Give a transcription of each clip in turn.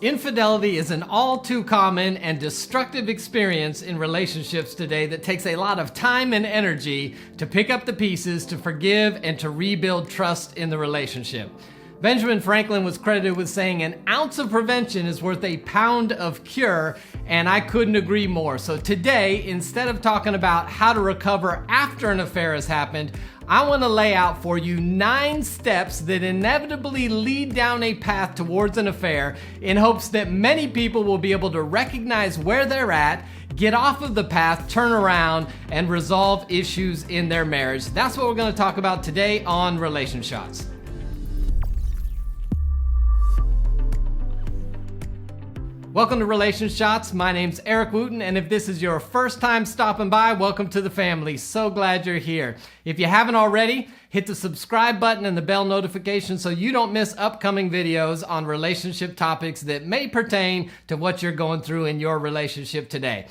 Infidelity is an all too common and destructive experience in relationships today that takes a lot of time and energy to pick up the pieces, to forgive, and to rebuild trust in the relationship. Benjamin Franklin was credited with saying an ounce of prevention is worth a pound of cure, and I couldn't agree more. So today, instead of talking about how to recover after an affair has happened, I want to lay out for you 9 steps that inevitably lead down a path towards an affair in hopes that many people will be able to recognize where they're at, get off of the path, turn around, and resolve issues in their marriage. That's what we're going to talk about today on Relationshots. Welcome to Relationshots. My name's Eric Wooten, and if this is your first time stopping by, welcome to the family. So glad you're here. If you haven't already, hit the subscribe button and the bell notification so you don't miss upcoming videos on relationship topics that may pertain to what you're going through in your relationship today.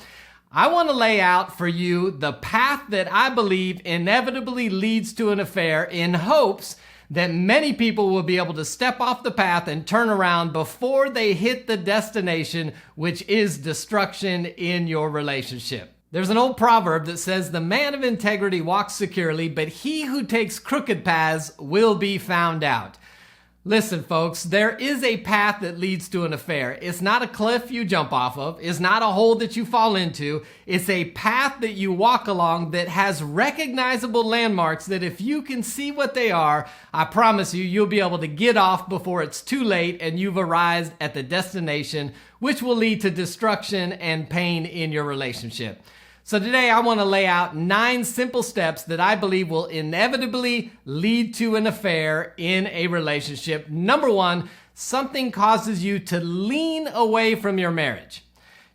I want to lay out for you the path that I believe inevitably leads to an affair in hopes that many people will be able to step off the path and turn around before they hit the destination, which is destruction in your relationship. There's an old proverb that says, "The man of integrity walks securely, but he who takes crooked paths will be found out." Listen, folks, there is a path that leads to an affair. It's not a cliff you jump off of. It's not a hole that you fall into. It's a path that you walk along that has recognizable landmarks that if you can see what they are, I promise you, you'll be able to get off before it's too late and you've arrived at the destination, which will lead to destruction and pain in your relationship. So today I want to lay out 9 simple steps that I believe will inevitably lead to an affair in a relationship. Number 1, something causes you to lean away from your marriage.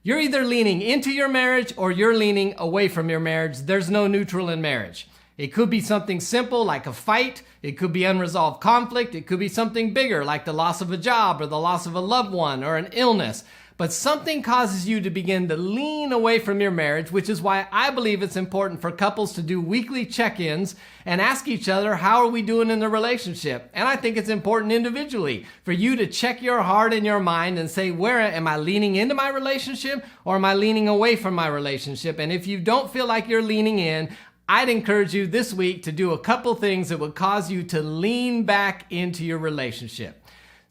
You're either leaning into your marriage or you're leaning away from your marriage. There's no neutral in marriage. It could be something simple like a fight. It could be unresolved conflict. It could be something bigger like the loss of a job or the loss of a loved one or an illness. But something causes you to begin to lean away from your marriage, which is why I believe it's important for couples to do weekly check-ins and ask each other, how are we doing in the relationship? And I think it's important individually for you to check your heart and your mind and say, where am I leaning into my relationship or am I leaning away from my relationship? And if you don't feel like you're leaning in, I'd encourage you this week to do a couple things that would cause you to lean back into your relationship.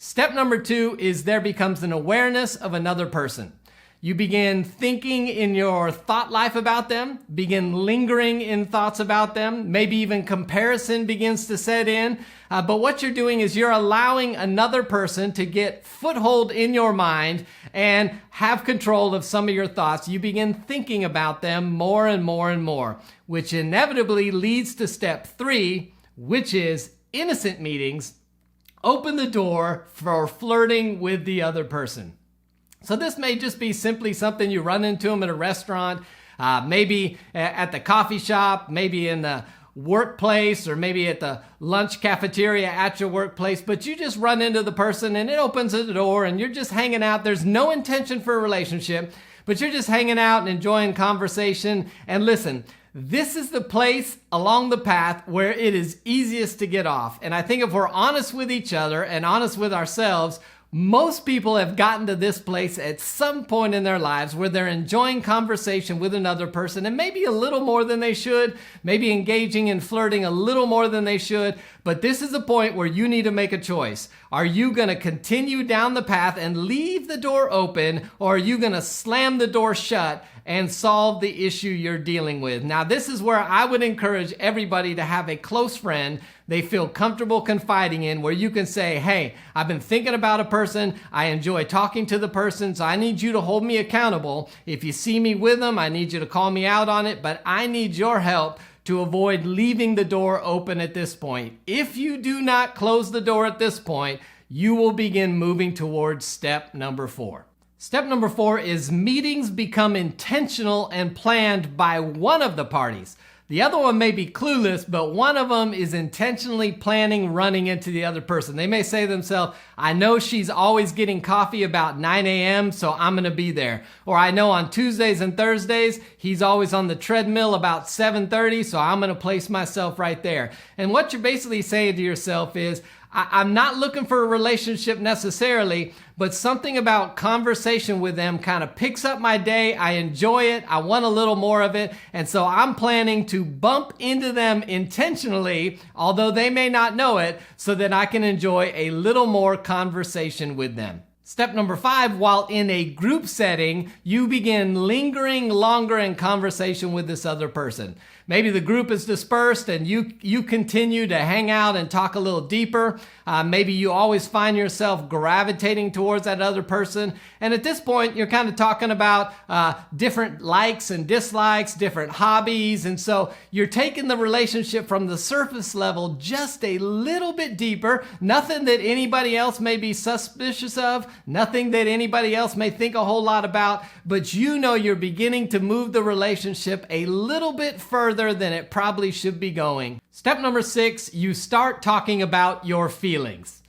Step number 2 is there becomes an awareness of another person. You begin thinking in your thought life about them, begin lingering in thoughts about them, maybe even comparison begins to set in. But what you're doing is you're allowing another person to get foothold in your mind and have control of some of your thoughts. You begin thinking about them more and more and more, which inevitably leads to step 3, which is innocent meetings. Open the door for flirting with the other person. So this may just be simply something you run into them at a restaurant, maybe at the coffee shop, maybe in the workplace, or maybe at the lunch cafeteria at your workplace, but you just run into the person and it opens the door and you're just hanging out. There's no intention for a relationship, but you're just hanging out and enjoying conversation. And listen, this is the place along the path where it is easiest to get off. And I think if we're honest with each other and honest with ourselves, most people have gotten to this place at some point in their lives where they're enjoying conversation with another person and maybe a little more than they should, maybe engaging in flirting a little more than they should. But this is a point where you need to make a choice. Are you going to continue down the path and leave the door open, or are you going to slam the door shut and solve the issue you're dealing with? Now, this is where I would encourage everybody to have a close friend they feel comfortable confiding in, where you can say, hey, I've been thinking about a person. I enjoy talking to the person, so I need you to hold me accountable. If you see me with them, I need you to call me out on it, but I need your help to avoid leaving the door open at this point. If you do not close the door at this point, you will begin moving towards step number 4. Step number 4 is meetings become intentional and planned by one of the parties. The other one may be clueless, but one of them is intentionally planning running into the other person. They may say to themselves, I know she's always getting coffee about 9 a.m., so I'm going to be there. Or I know on Tuesdays and Thursdays, he's always on the treadmill about 7:30, so I'm going to place myself right there. And what you're basically saying to yourself is, I'm not looking for a relationship necessarily, but something about conversation with them kind of picks up my day. I enjoy it. I want a little more of it. And so I'm planning to bump into them intentionally, although they may not know it, so that I can enjoy a little more conversation with them. Step number 5, while in a group setting, you begin lingering longer in conversation with this other person. Maybe the group is dispersed and you continue to hang out and talk a little deeper. Maybe you always find yourself gravitating towards that other person. And at this point, you're kind of talking about different likes and dislikes, different hobbies. And so you're taking the relationship from the surface level just a little bit deeper. Nothing that anybody else may be suspicious of, nothing that anybody else may think a whole lot about, but you know you're beginning to move the relationship a little bit further than it probably should be going. Step number 6, you start talking about your feelings.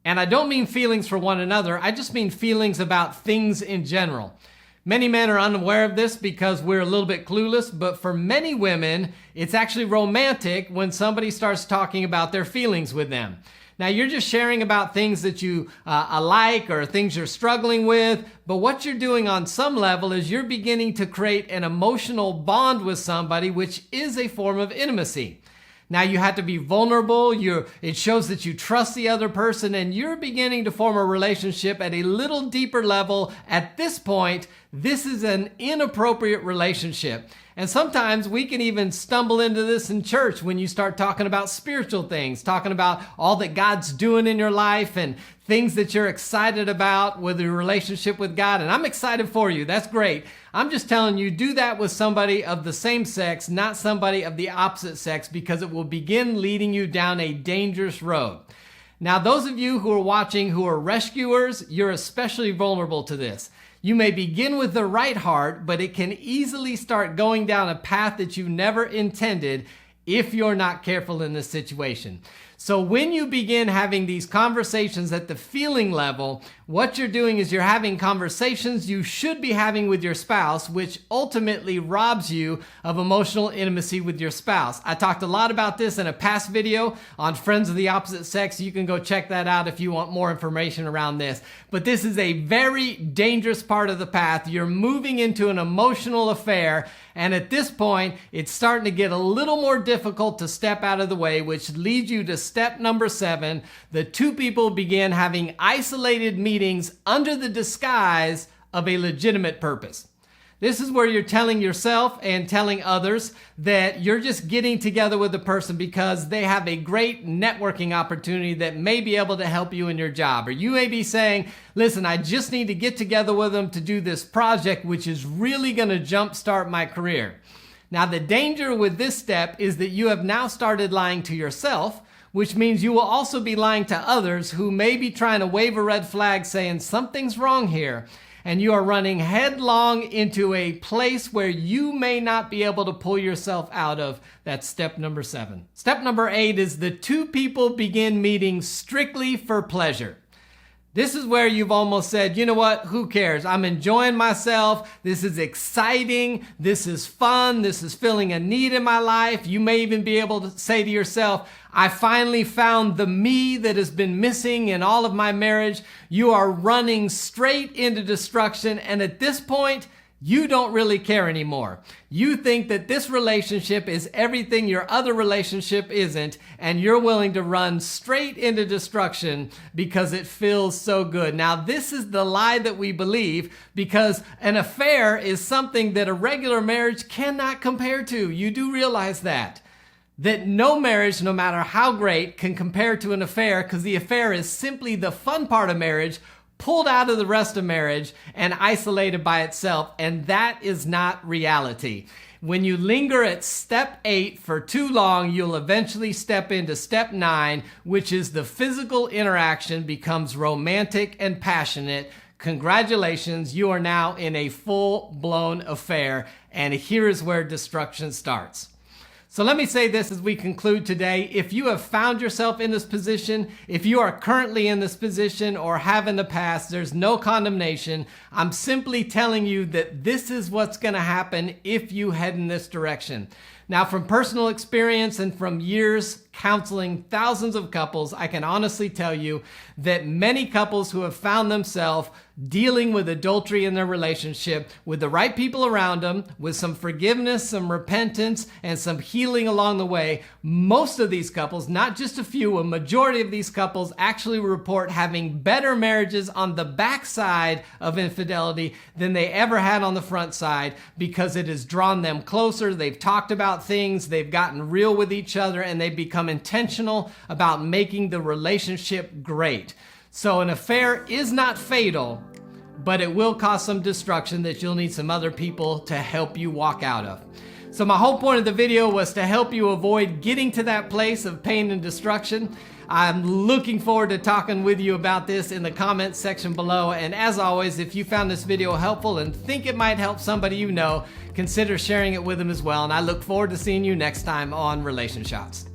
And I don't mean feelings for one another, I just mean feelings about things in general. Many men are unaware of this because we're a little bit clueless, but for many women, it's actually romantic when somebody starts talking about their feelings with them. Now, you're just sharing about things that you like or things you're struggling with, but what you're doing on some level is you're beginning to create an emotional bond with somebody, which is a form of intimacy. Now, you have to be vulnerable. It shows that you trust the other person, and you're beginning to form a relationship at a little deeper level. At this point, this is an inappropriate relationship. And sometimes we can even stumble into this in church when you start talking about spiritual things, talking about all that God's doing in your life and things that you're excited about with your relationship with God. And I'm excited for you. That's great. I'm just telling you, do that with somebody of the same sex, not somebody of the opposite sex, because it will begin leading you down a dangerous road. Now, those of you who are watching who are rescuers, you're especially vulnerable to this. You may begin with the right heart, but it can easily start going down a path that you never intended if you're not careful in this situation. So when you begin having these conversations at the feeling level, what you're doing is you're having conversations you should be having with your spouse, which ultimately robs you of emotional intimacy with your spouse. I talked a lot about this in a past video on friends of the opposite sex. You can go check that out if you want more information around this. But this is a very dangerous part of the path. You're moving into an emotional affair, and at this point, it's starting to get a little more difficult to step out of the way, which leads you to step number 7. The two people begin having isolated meetings under the disguise of a legitimate purpose. This is where you're telling yourself and telling others that you're just getting together with the person because they have a great networking opportunity that may be able to help you in your job. Or you may be saying, listen, I just need to get together with them to do this project, which is really going to jumpstart my career. Now, the danger with this step is that you have now started lying to yourself, which means you will also be lying to others who may be trying to wave a red flag saying something's wrong here. And you are running headlong into a place where you may not be able to pull yourself out of. That's step number 7. Step number 8 is the two people begin meeting strictly for pleasure. This is where you've almost said, you know what, who cares? I'm enjoying myself. This is exciting. This is fun. This is filling a need in my life. You may even be able to say to yourself, I finally found the me that has been missing in all of my marriage. You are running straight into destruction. And at this point, you don't really care anymore. You think that this relationship is everything your other relationship isn't, and you're willing to run straight into destruction because it feels so good. Now, this is the lie that we believe, because an affair is something that a regular marriage cannot compare to. You do realize that no marriage, no matter how great, can compare to an affair, because the affair is simply the fun part of marriage pulled out of the rest of marriage and isolated by itself, and that is not reality. When you linger at step 8 for too long, you'll eventually step into step 9, which is the physical interaction becomes romantic and passionate. Congratulations, you are now in a full-blown affair, and here is where destruction starts. So let me say this as we conclude today. If you have found yourself in this position, if you are currently in this position or have in the past, there's no condemnation. I'm simply telling you that this is what's going to happen if you head in this direction. Now, from personal experience and from years counseling thousands of couples, I can honestly tell you that many couples who have found themselves dealing with adultery in their relationship with the right people around them, with some forgiveness, some repentance, and some healing along the way, most of these couples, not just a few, a majority of these couples actually report having better marriages on the backside of infidelity than they ever had on the front side, because it has drawn them closer. They've talked about things, they've gotten real with each other, and they've become intentional about making the relationship great. So an affair is not fatal, but it will cause some destruction that you'll need some other people to help you walk out of. So my whole point of the video was to help you avoid getting to that place of pain and destruction. I'm looking forward to talking with you about this in the comments section below. And as always, if you found this video helpful and think it might help somebody you know, consider sharing it with them as well. And I look forward to seeing you next time on Relationshots.